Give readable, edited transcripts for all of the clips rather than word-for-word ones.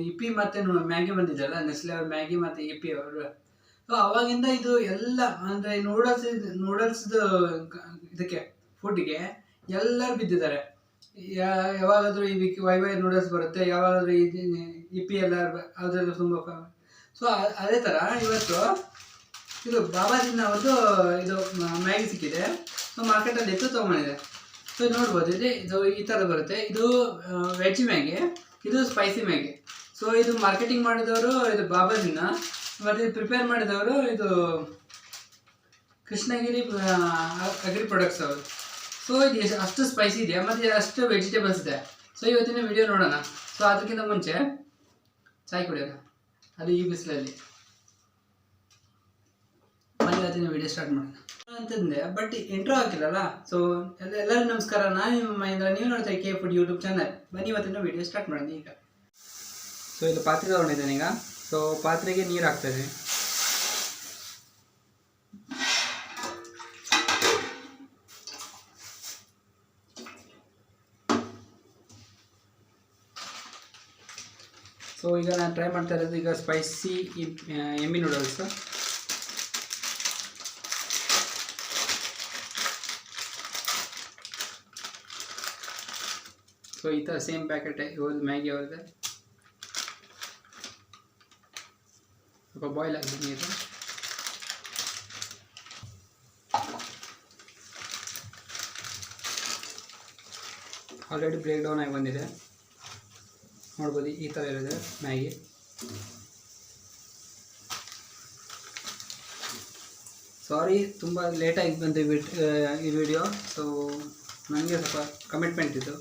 EP ಮತ್ತು Maggi ಬಂದಿದ್ದಲ್ಲ, Nestle ಅವ್ರ ಮ್ಯಾಗಿ ಮತ್ತು ಇಪಿ ಅವರು. ಸೊ ಅವಾಗಿಂದ ಇದು ಎಲ್ಲ ಅಂದರೆ ನೂಡಲ್ಸ್ದು ಇದಕ್ಕೆ ಫುಡ್ಗೆ ಎಲ್ಲರೂ ಬಿದ್ದಿದ್ದಾರೆ. ಯಾವಾಗಾದರೂ ಈ ವೈ ನೂಡಲ್ಸ್ ಬರುತ್ತೆ, ಯಾವಾಗಾದರೂ ಇಪಿ ಎಲ್ಲ ಅದರಲ್ಲೂ ತುಂಬ. ಸೊ ಅದೇ ಥರ ಇವತ್ತು ಇದು ಬಾಬಾಜಿನ ಅವ್ರದ್ದು ಇದು ಮ್ಯಾಗಿ ಸಿಕ್ಕಿದೆ. ಸೊ ಮಾರ್ಕೆಟಲ್ಲಿ ಎತ್ತು ತೊಗೊಂಡಿದೆ. ಸೊ ನೋಡ್ಬೋದು ಇದು ಈ ಥರ ಬರುತ್ತೆ. ಇದು ವೆಜ್ ಮ್ಯಾಗಿ, ಇದು ಸ್ಪೈಸಿ ಮ್ಯಾಗಿ. ಸೊ ಇದು ಮಾರ್ಕೆಟಿಂಗ್ ಮಾಡಿದವರು ಇದು ಬಾಬಾಜಿನ, ಮತ್ತು ಇದು ಪ್ರಿಪೇರ್ ಮಾಡಿದವರು ಇದು ಕೃಷ್ಣಗಿರಿ ಅಗ್ರಿ ಪ್ರಾಡಕ್ಟ್ಸ್ ಅವರು. ಸೊ ಇದು ಅಷ್ಟು ಸ್ಪೈಸಿ ಇದೆಯಾ ಮತ್ತು ಅಷ್ಟು ವೆಜಿಟೇಬಲ್ಸ್ ಇದೆ. ಸೊ ಇವತ್ತಿನ ವಿಡಿಯೋ ನೋಡೋಣ. ಸೊ ಅದಕ್ಕಿಂತ ಮುಂಚೆ ಚಾಯ್ ಕುಡಿಯೋಣ, ಅದು ಈ ಬಿಸಿಲಲ್ಲಿ. ಇವತ್ತಿನ ವಿಡಿಯೋ ಸ್ಟಾರ್ಟ್ ಮಾಡೋಣ ಅಂತಂದೆ, ಬಟ್ ಇಂಟ್ರೋ ಹಾಕಿಲ್ಲಲ್ಲ. ಸೊ ಎಲ್ಲರಿಗೂ ನಮಸ್ಕಾರ, ನಾನು ನಿಮ್ಮ ಮಹೇಂದ್ರ, ನೀವು ನೋಡ್ತಾ ಕೆ ಫುಡ್ ಯೂಟ್ಯೂಬ್ ಚಾನಲ್. ಬನ್ನಿ ಇವತ್ತಿನ ವಿಡಿಯೋ ಸ್ಟಾರ್ಟ್ ಮಾಡೋಣ ಈಗ. ಸೊ ಇಲ್ಲಿ ಪಾತ್ರೆ ತೊಗೊಂಡಿದ್ದೇನೆ ಈಗ. ಸೊ ಪಾತ್ರೆಗೆ ನೀರು ಹಾಕ್ತಾಯಿದೆ. ಸೊ ಈಗ ನಾನು ಟ್ರೈ ಮಾಡ್ತಾ ಇರೋದು ಈಗ ಸ್ಪೈಸಿ ಎಮ್ಮಿ ನೂಡಲ್ಸ್. ಸೊ ಈ ಥರ ಸೇಮ್ ಪ್ಯಾಕೆಟ್ ಇವ್ರದ್ದು ಮ್ಯಾಗಿ ಅವ್ರದ್ದು. ಸ್ವಲ್ಪ ಬಾಯ್ಲ್ ಆಗಿದೆ ನೀರು. ಆಲ್ರೆಡಿ ಬ್ರೇಕ್ ಡೌನ್ ಆಗಿ ಬಂದಿದೆ, ನೋಡ್ಬೋದು. ಈ ಥರ ಇರೋದು ಮ್ಯಾಗಿ. ಸಾರಿ ತುಂಬ ಲೇಟಾಗಿ ಬಂತು ಈ ವಿಡಿಯೋ. ಸೊ ನನಗೆ ಸ್ವಲ್ಪ ಕಮಿಟ್ಮೆಂಟ್ ಇತ್ತು,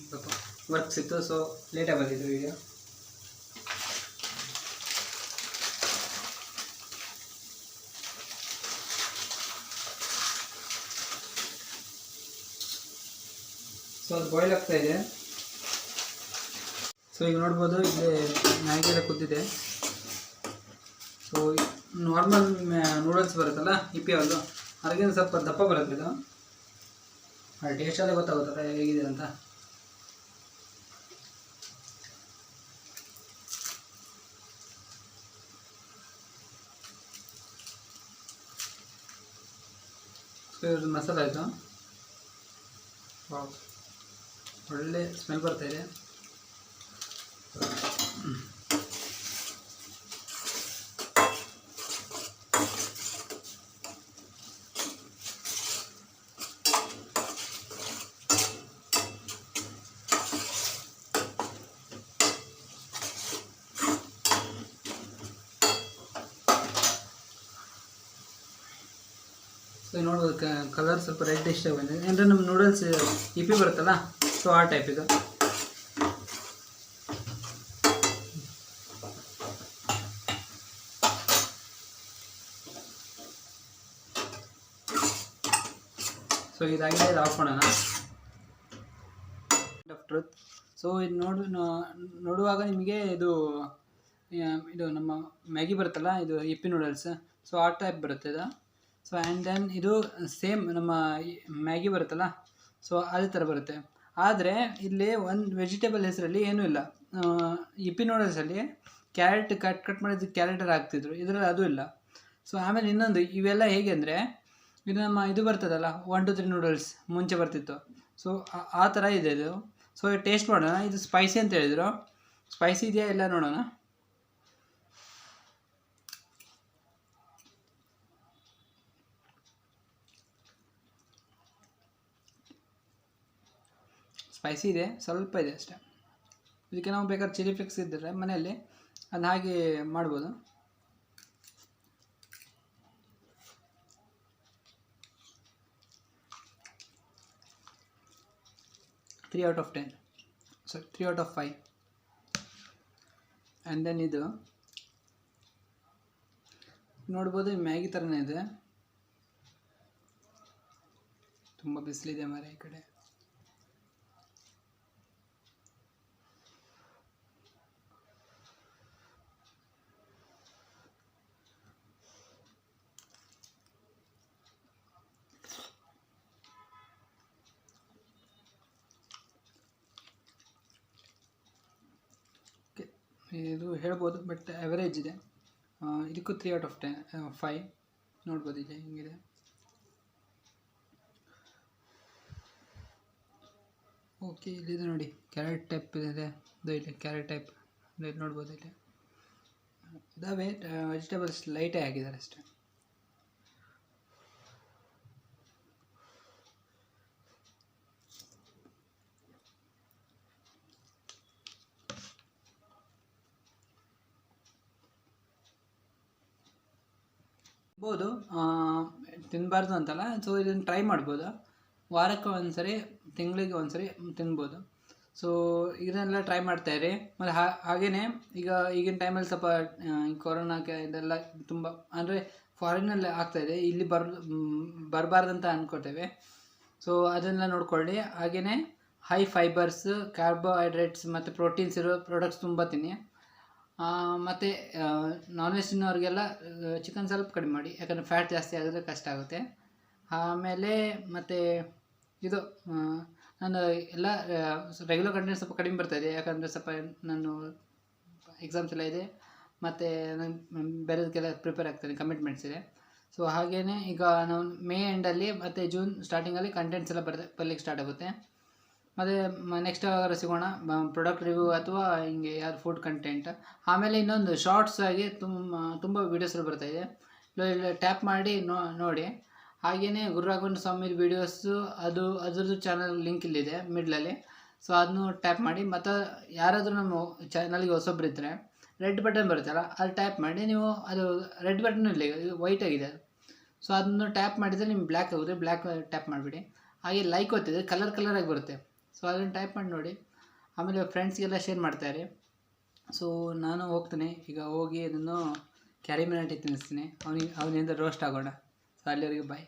ಸ್ವಲ್ಪ ವರ್ಕ್ಸ್ ಇತ್ತು. ಸೊ ಲೇಟಾಗಿ ಬಂದಿದ್ದು ವಿಡಿಯೋ. ಸೊ ಅದು ಬಾಯ್ಲ್ ಆಗ್ತಾ ಇದೆ. ಸೊ ಈಗ ನೋಡ್ಬೋದು ಇಲ್ಲಿ ಮ್ಯಾಗಿ ಎಲ್ಲ ಕುದ್ದಿದೆ. ಸೊ ನಾರ್ಮಲ್ ನೂಡಲ್ಸ್ ಬರುತ್ತಲ್ಲ ಇಪಿ ಅವ್ರದ್ದು, ಅದಕ್ಕಿಂತ ಸ್ವಲ್ಪ ದಪ್ಪ ಬರುತ್ತೆ ಇದು. ಟೇಸ್ಟಲ್ಲೇ ಗೊತ್ತಾಗುತ್ತದೆ ಹೇಗಿದೆ ಅಂತ. ಸೊ ಇವ್ರದ್ದು ಮಸಾಲೆ ಆಯಿತು. ಒಳ್ಳೆ ಸ್ಮೆಲ್ ಬರ್ತಾಯಿದೆ. ಸೊ ನೋಡ್ಬೋದು ಕಲರ್ ಸ್ವಲ್ಪ ರೆಡ್ ಇಷ್ಟ ಬಂದಿದೆ. ಅಂದರೆ ನಮ್ಮ ನೂಡಲ್ಸ್ ಇಪಿ ಬರುತ್ತಲ್ಲ, ಸೊ ಆ ಟೈಪ್ ಇದು. ಸೊ ಇದಾಗಿದೆ, ಇದು ಆಫ್ ಮಾಡೋಣ. Of truth. ಸೊ ಇದು ನೋಡುವಾಗ ನಿಮಗೆ ಇದು ನಮ್ಮ ಮ್ಯಾಗಿ ಬರುತ್ತಲ್ಲ, ಇದು ಇಪ್ಪಿ ನೂಡಲ್ಸ್. ಸೊ ಆ ಟೈಪ್ ಬರುತ್ತೆ ಇದು. ಸೊ ಆ್ಯಂಡ್ ದೆನ್ ಇದು ಸೇಮ್ ನಮ್ಮ ಮ್ಯಾಗಿ ಬರುತ್ತಲ್ಲ, ಸೊ ಅದೇ ಥರ ಬರುತ್ತೆ. ಆದರೆ ಇಲ್ಲಿ ಒಂದು ವೆಜಿಟೇಬಲ್ ಹೆಸರಲ್ಲಿ ಏನೂ ಇಲ್ಲ. ಇಪ್ಪಿ ನೂಡಲ್ಸಲ್ಲಿ ಕ್ಯಾರೆಟ್ ಕಟ್ ಮಾಡಿದ್ದು ಕ್ಯಾರೆಟರ್ ಹಾಕ್ತಿದ್ರು, ಇದರಲ್ಲಿ ಅದು ಇಲ್ಲ. ಸೊ ಆಮೇಲೆ ಇನ್ನೊಂದು, ಇವೆಲ್ಲ ಹೇಗೆ ಅಂದರೆ ಇದು ನಮ್ಮ ಇದು ಬರ್ತದಲ್ಲ 1 2 3 ನೂಡಲ್ಸ್ ಮುಂಚೆ ಬರ್ತಿತ್ತು. ಸೊ ಆ ಥರ ಇದೆ ಇದು. ಸೊ ಟೇಸ್ಟ್ ಮಾಡೋಣ. ಇದು ಸ್ಪೈಸಿ ಅಂತ ಹೇಳಿದರು, ಸ್ಪೈಸಿ ಇದೆಯಾ ಇಲ್ಲ ನೋಡೋಣ. ಸ್ಪೈಸಿ ಇದೆ, ಸ್ವಲ್ಪ ಇದೆ ಅಷ್ಟೇ. ಇದಕ್ಕೆ ನಾವು ಬೇಕಾದ್ರೆ ಚಿಲ್ಲಿ ಫ್ಲೇಕ್ಸ್ ಇದ್ದರೆ ಮನೆಯಲ್ಲಿ ಅದು ಹಾಗೆ ಮಾಡ್ಬೋದು. Three out of 10, so 3 out of 5. And then ಇದು ನೋಡ್ಬೋದು, ಮ್ಯಾಗಿ ಥರನೇ ಇದೆ. ತುಂಬ ಬಿಸಿಲಿದೆ ಮಾರೆ ಈ ಕಡೆ. ಇದು ಹೇಳ್ಬೋದು, ಬಟ್ ಅವರೇಜ್ ಇದೆ. ಇದಕ್ಕೂ 3/5 ನೋಡ್ಬೋದು ಇದೆ ಹಿಂಗಿದೆ. ಓಕೆ, ಇಲ್ಲಿದೆ ನೋಡಿ, ಕ್ಯಾರೆಟ್ ಟೈಪ್ ಇದೆ. ಇದು ಇಲ್ಲಿ ಕ್ಯಾರೆಟ್ ಟೈಪ್ ಇಲ್ಲಿ ನೋಡ್ಬೋದು. ಇಲ್ಲಿ ಇದಾವೆ ವೆಜಿಟೇಬಲ್ಸ್ ಲೈಟೇ ಆಗಿದ್ದಾರೆ ಅಷ್ಟೇ. ಬೋದು ತಿನ್ನಬಾರ್ದು ಅಂತಲ್ಲ. ಸೊ ಇದನ್ನು ಟ್ರೈ ಮಾಡ್ಬೋದು. ವಾರಕ್ಕೆ ಒಂದ್ಸರಿ, ತಿಂಗಳಿಗೆ ಒಂದ್ಸರಿ ತಿನ್ಬೋದು. ಸೊ ಇದನ್ನೆಲ್ಲ ಟ್ರೈ ಮಾಡ್ತಾಯಿರಿ. ಮತ್ತು ಹಾಗೆಯೇ ಈಗಿನ ಟೈಮಲ್ಲಿ ಸ್ವಲ್ಪ ಕೊರೋನಾಕ್ಕೆ ಇದೆಲ್ಲ ತುಂಬ ಅಂದರೆ ಫಾರಿನಲ್ಲಿ ಆಗ್ತಾಯಿದೆ, ಇಲ್ಲಿ ಬರಬಾರ್ದಂತ ಅಂದ್ಕೊಳ್ತೇವೆ. ಸೊ ಅದನ್ನೆಲ್ಲ ನೋಡ್ಕೊಳ್ಳಿ. ಹಾಗೆಯೇ ಹೈ ಫೈಬರ್ಸ್, ಕಾರ್ಬೋಹೈಡ್ರೇಟ್ಸ್ ಮತ್ತು ಪ್ರೋಟೀನ್ಸ್ ಇರೋ ಪ್ರಾಡಕ್ಟ್ಸ್ ತುಂಬ ತಿನ್ನಿ. ಮತ್ತು ನಾನ್ ವೆಜ್ ತಿನ್ನೋರಿಗೆಲ್ಲ ಚಿಕನ್ ಸ್ವಲ್ಪ ಕಡಿಮೆ ಮಾಡಿ, ಯಾಕಂದರೆ ಫ್ಯಾಟ್ ಜಾಸ್ತಿ ಆಗಿದ್ರೆ ಕಷ್ಟ ಆಗುತ್ತೆ. ಆಮೇಲೆ ಮತ್ತು ಇದು ನಾನು ಎಲ್ಲ ರೆಗ್ಯುಲರ್ ಕಂಟೆಂಟ್ ಸ್ವಲ್ಪ ಕಡಿಮೆ ಬರ್ತಾಯಿದೆ, ಯಾಕಂದರೆ ಸ್ವಲ್ಪ ನಾನು ಎಕ್ಸಾಮ್ಸ್ ಎಲ್ಲ ಇದೆ, ಮತ್ತು ನಾನು ಬೇರೆದಕ್ಕೆಲ್ಲ ಪ್ರಿಪೇರ್ ಆಗ್ತೇನೆ, ಕಮಿಟ್ಮೆಂಟ್ಸ್ ಇದೆ. ಸೊ ಹಾಗೆಯೇ ಈಗ ನಾವು ಮೇ ಎಂಡಲ್ಲಿ ಮತ್ತು ಜೂನ್ ಸ್ಟಾರ್ಟಿಂಗಲ್ಲಿ ಕಂಟೆಂಟ್ಸ್ ಎಲ್ಲ ಬರ್ಲಿಕ್ಕೆ ಸ್ಟಾರ್ಟ್ ಆಗುತ್ತೆ. ಮತ್ತು ನೆಕ್ಸ್ಟ್ ಯಾವಾಗಾದ್ರೂ ಸಿಗೋಣ, ಪ್ರಾಡಕ್ಟ್ ರಿವ್ಯೂ ಅಥವಾ ಹಿಂಗೆ ಯಾರು ಫುಡ್ ಕಂಟೆಂಟ್. ಆಮೇಲೆ ಇನ್ನೊಂದು ಶಾರ್ಟ್ಸ್ ಆಗಿ ತುಂಬ ವೀಡಿಯೋಸ್ ಬರ್ತಾಯಿದೆ, ಇಲ್ಲ ಟ್ಯಾಪ್ ಮಾಡಿ ನೋಡಿ. ಹಾಗೆಯೇ ಗುರುರಾಘವೇಂದ್ರ ಸ್ವಾಮಿ ವೀಡಿಯೋಸು ಅದ್ರದ್ದು ಚಾನಲ್ ಲಿಂಕ್ ಇಲ್ಲಿದೆ ಮಿಡ್ಲಲ್ಲಿ. ಸೊ ಅದನ್ನು ಟ್ಯಾಪ್ ಮಾಡಿ. ಮತ್ತು ಯಾರಾದರೂ ನಮ್ಮ ಚಾನಲ್ಗೆ ಹೊಸೊಬ್ರು ಇದ್ದರೆ ರೆಡ್ ಬಟನ್ ಬರುತ್ತಲ್ಲ, ಅಲ್ಲಿ ಟ್ಯಾಪ್ ಮಾಡಿ. ನೀವು ಅದು ರೆಡ್ ಬಟನ್ ಇಲ್ಲ, ವೈಟ್ ಆಗಿದೆ. ಸೊ ಅದನ್ನು ಟ್ಯಾಪ್ ಮಾಡಿದರೆ ನಿಮ್ಗೆ ಬ್ಲ್ಯಾಕ್ ಆಗುತ್ತೆ, ಬ್ಲ್ಯಾಕ್ ಟ್ಯಾಪ್ ಮಾಡಿಬಿಡಿ. ಹಾಗೆ ಲೈಕ್ ಒತ್ತಿದ್ರೆ ಕಲರಾಗಿ ಬರುತ್ತೆ. ಸೊ ಅದನ್ನು ಟೈಪ್ ಮಾಡಿ ನೋಡಿ. ಆಮೇಲೆ ಫ್ರೆಂಡ್ಸ್ಗೆಲ್ಲ ಶೇರ್ ಮಾಡ್ತಾಯಿರಿ. ಸೊ ನಾನು ಹೋಗ್ತೇನೆ ಈಗ, ಹೋಗಿ ಅದನ್ನು ಕ್ಯಾರಿ ಮಿನಾಟಿ ತಿನ್ನಿಸ್ತೀನಿ. ಅವನಿಂದ ರೋಸ್ಟ್ ಆಗೋಣ. ಸೊ ಅಲ್ಲಿವರೆಗೆ ಬಾಯ್.